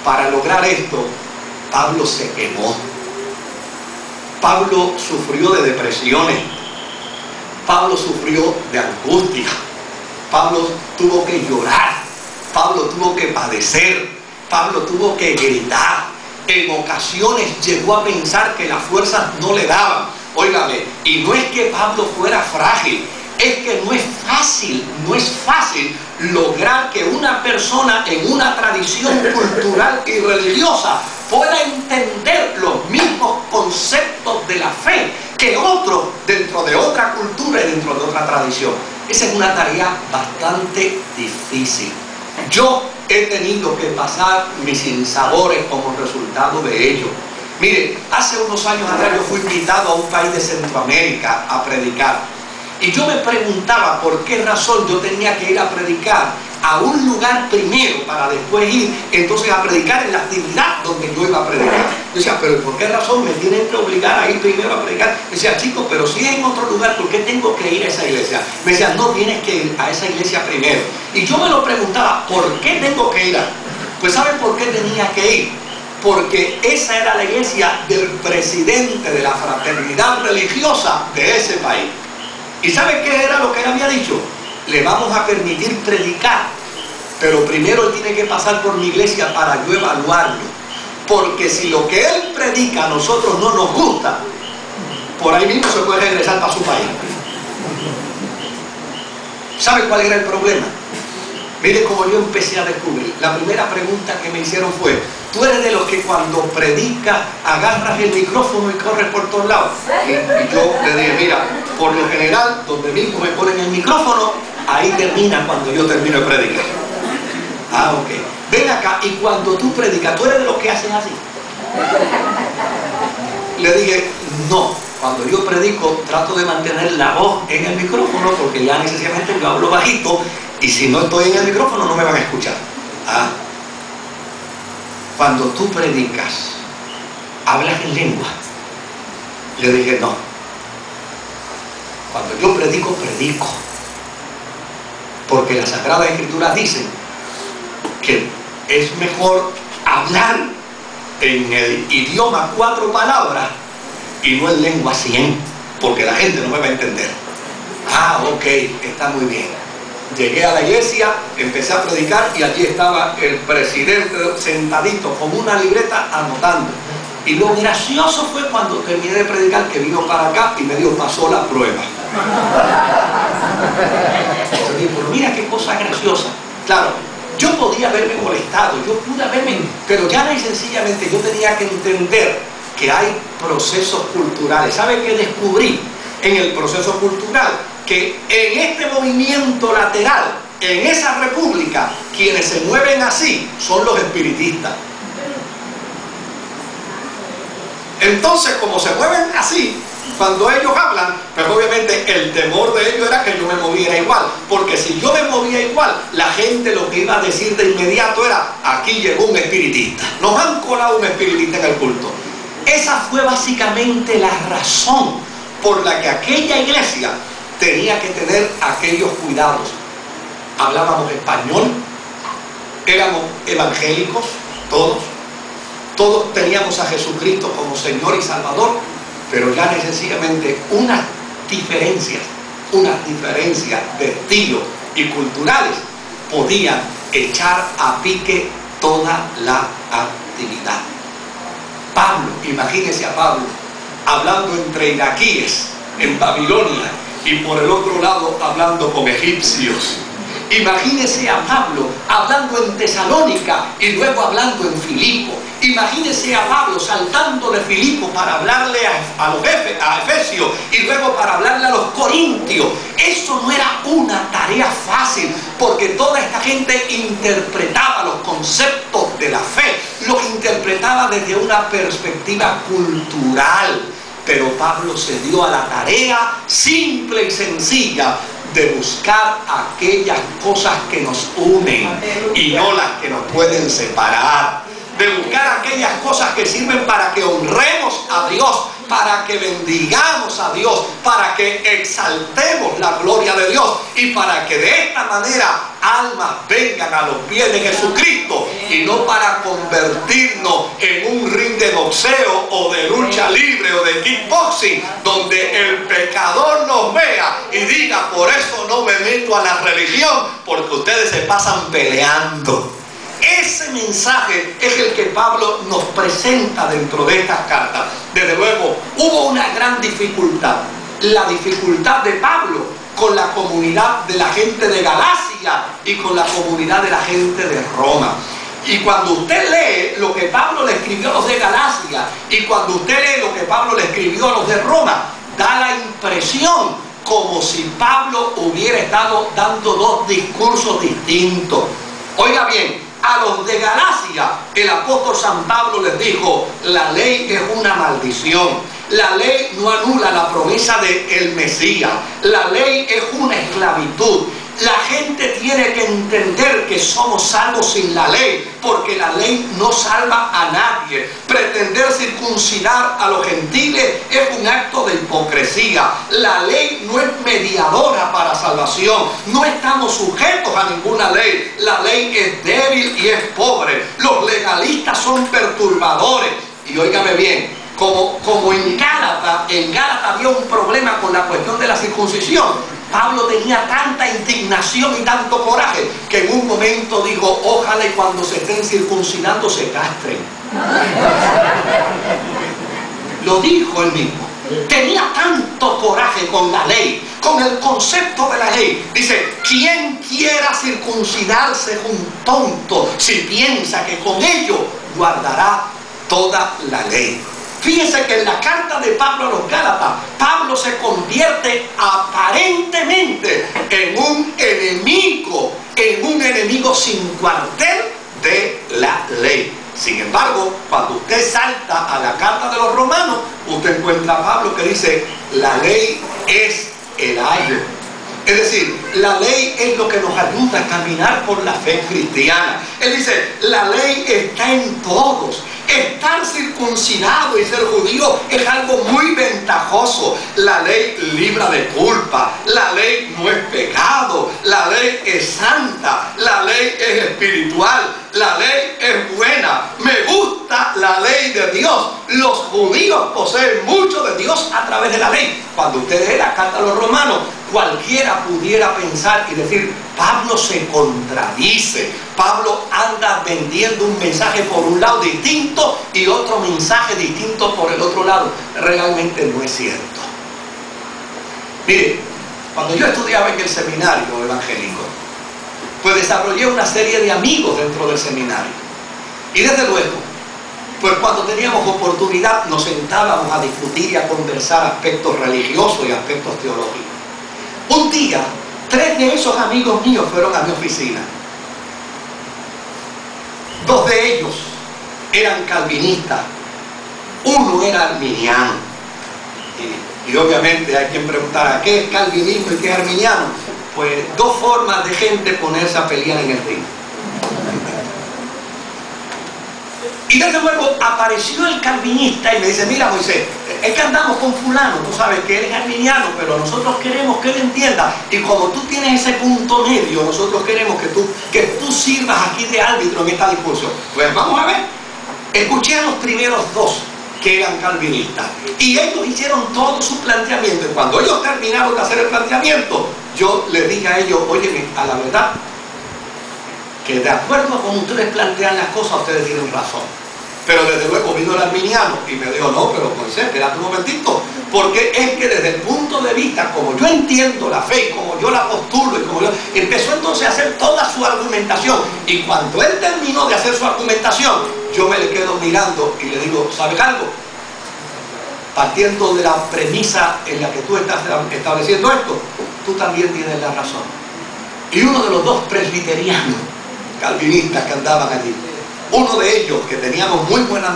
Para lograr esto, Pablo se quemó. Pablo sufrió de depresiones. Pablo sufrió de angustia. Pablo tuvo que llorar. Pablo tuvo que padecer. Pablo tuvo que gritar. En ocasiones llegó a pensar que las fuerzas no le daban. Óigame, y no es que Pablo fuera frágil, es que no es fácil lograr que una persona en una tradición cultural y religiosa pueda entender los mismos conceptos de la fe que otro dentro de otra cultura y dentro de otra tradición. Esa es una tarea bastante difícil. Yo he tenido que pasar mis sinsabores como resultado de ello. Mire, hace unos años atrás yo fui invitado a un país de Centroamérica a predicar. Y yo me preguntaba por qué razón yo tenía que ir a predicar a un lugar primero para después ir entonces a predicar en la actividad donde yo iba a predicar. Yo decía, pero ¿por qué razón me tienen que obligar a ir primero a predicar? Yo decía, chicos, pero si es en otro lugar, ¿por qué tengo que ir a esa iglesia? Me decían, no, tienes que ir a esa iglesia primero. Y yo me lo preguntaba, ¿por qué tengo que ir? Pues ¿saben por qué tenía que ir? Porque esa era la iglesia del presidente de la fraternidad religiosa de ese país. ¿Y sabe qué era lo que él había dicho? Le vamos a permitir predicar, pero primero él tiene que pasar por mi iglesia para yo evaluarlo. Porque si lo que él predica a nosotros no nos gusta, por ahí mismo se puede regresar para su país. ¿Sabe cuál era el problema? Mire cómo yo empecé a descubrir. La primera pregunta que me hicieron fue, ¿tú eres de los que cuando predicas agarras el micrófono y corres por todos lados? Y yo le dije, mira, por lo general, donde mismo me ponen el micrófono, ahí termina cuando yo termino de predicar. Ah, ok. Ven acá, y cuando tú predicas, ¿tú eres de los que hacen así? Le dije, no. Cuando yo predico, trato de mantener la voz en el micrófono, porque ya necesariamente yo hablo bajito, y si no estoy en el micrófono no me van a escuchar. Ah. Cuando tú predicas, hablas en lengua. Le dije, no. Cuando yo predico, predico. Porque las Sagradas Escrituras dicen que es mejor hablar en el idioma 4 palabras y no en lengua 100, porque la gente no me va a entender. Ah, ok, está muy bien. Llegué a la iglesia, empecé a predicar y allí estaba el presidente sentadito con una libreta anotando. Y lo gracioso fue cuando terminé de predicar que vino para acá y me dijo, pasó la prueba. Yo dije, pero mira qué cosa graciosa. Claro, yo podía haberme molestado, yo pude haberme, pero ya y sencillamente yo tenía que entender que hay procesos culturales. ¿Sabe qué descubrí en el proceso cultural? Que en este movimiento lateral, en esa república, quienes se mueven así son los espiritistas. Entonces, como se mueven así, cuando ellos hablan, pues obviamente el temor de ellos era que yo me moviera igual, porque si yo me movía igual, la gente lo que iba a decir de inmediato era, aquí llegó un espiritista, nos han colado un espiritista en el culto. Esa fue básicamente la razón por la que aquella iglesia tenía que tener aquellos cuidados. Hablábamos español, éramos evangélicos, todos teníamos a Jesucristo como Señor y Salvador, pero ya sencillamente unas diferencias de estilo y culturales podían echar a pique toda la actividad. Pablo, imagínese a Pablo hablando entre iraquíes en Babilonia y por el otro lado hablando con egipcios. Imagínese a Pablo hablando en Tesalónica y luego hablando en Filipo. Imagínese a Pablo saltando de Filipo para hablarle a Efesios y luego para hablarle a los Corintios. Eso no era una tarea fácil, porque toda esta gente interpretaba los conceptos de la fe, los interpretaba desde una perspectiva cultural. Pero Pablo se dio a la tarea simple y sencilla de buscar aquellas cosas que nos unen y no las que nos pueden separar, de buscar aquellas cosas que sirven para que honremos a Dios, para que bendigamos a Dios, para que exaltemos la gloria de Dios y para que de esta manera almas vengan a los pies de Jesucristo y no para convertirnos en un ring de boxeo o de lucha libre o de kickboxing, donde el pecador nos vea y diga: por eso no me meto a la religión, porque ustedes se pasan peleando. Ese mensaje es el que Pablo nos presenta dentro de estas cartas. Desde luego, hubo una gran dificultad. La dificultad de Pablo con la comunidad de la gente de Galacia y con la comunidad de la gente de Roma. Y cuando usted lee lo que Pablo le escribió a los de Galacia y cuando usted lee lo que Pablo le escribió a los de Roma, da la impresión como si Pablo hubiera estado dando dos discursos distintos. Oiga bien, a los de Galacia el apóstol San Pablo les dijo: la ley es una maldición. La ley no anula la promesa del Mesías. La ley es una esclavitud. La gente tiene que entender que somos salvos sin la ley, porque la ley no salva a nadie. Pretender circuncidar a los gentiles es un acto de hipocresía. La ley no es mediadora para salvación. No estamos sujetos a ninguna ley. La ley es débil y es pobre. Los legalistas son perturbadores. Y óigame bien, como en Gálatas había un problema con la cuestión de la circuncisión. Pablo tenía tanta indignación y tanto coraje que en un momento dijo: ojalá y cuando se estén circuncidando se castren. Lo dijo él mismo. Tenía tanto coraje con la ley, con el concepto de la ley. Dice: quien quiera circuncidarse es un tonto si piensa que con ello guardará toda la ley. Fíjense que en la carta de Pablo a los Gálatas, Pablo se convierte aparentemente en un enemigo sin cuartel de la ley. Sin embargo, cuando usted salta a la carta de los Romanos, usted encuentra a Pablo que dice: la ley es el ayo. Es decir, la ley es lo que nos ayuda a caminar por la fe cristiana. Él dice: la ley está en todos. Estar circuncidado y ser judío es algo muy ventajoso. La ley libra de culpa. La ley no es pecado. La ley es santa. La ley es espiritual. La ley es buena. Me gusta la ley de Dios. Los judíos poseen mucho de Dios a través de la ley. Cuando usted lee la carta a los Romanos, cualquiera pudiera pensar y decir: Pablo se contradice. Pablo anda vendiendo un mensaje por un lado distinto y otro mensaje distinto por el otro lado. Realmente no es cierto. Mire, cuando yo estudiaba en el seminario evangélico, pues desarrollé una serie de amigos dentro del seminario. Y desde luego, pues cuando teníamos oportunidad nos sentábamos a discutir y a conversar aspectos religiosos y aspectos teológicos. Un día, 3 de esos amigos míos fueron a mi oficina. 2 de ellos eran calvinistas, uno era arminiano. Y obviamente hay quien preguntará: ¿qué es calvinismo y qué es arminiano? Pues 2 formas de gente ponerse a pelear en el ring. Y desde luego apareció el calvinista y me dice: mira, Moisés, es que andamos con fulano, tú sabes que él es arminiano, pero nosotros queremos que él entienda, y como tú tienes ese punto medio, nosotros queremos que tú sirvas aquí de árbitro en esta discusión. Pues vamos a ver. Escuché a los primeros 2 que eran calvinistas y ellos hicieron todo su planteamiento, y cuando ellos terminaron de hacer el planteamiento, yo les dije a ellos: óyeme, a la verdad, que de acuerdo a cómo ustedes plantean las cosas, ustedes tienen razón. Pero desde luego vino el arminiano y me dijo: no, pero Moisés, espérate un momentito, porque es que desde el punto de vista, como yo entiendo la fe, como yo la postulo, y como yo... Empezó entonces a hacer toda su argumentación, y cuando él terminó de hacer su argumentación, yo me le quedo mirando y le digo: ¿sabes algo? Partiendo de la premisa en la que tú estás estableciendo esto, tú también tienes la razón. Y uno de los 2 presbiterianos calvinistas que andaban allí, uno de ellos, que teníamos muy buena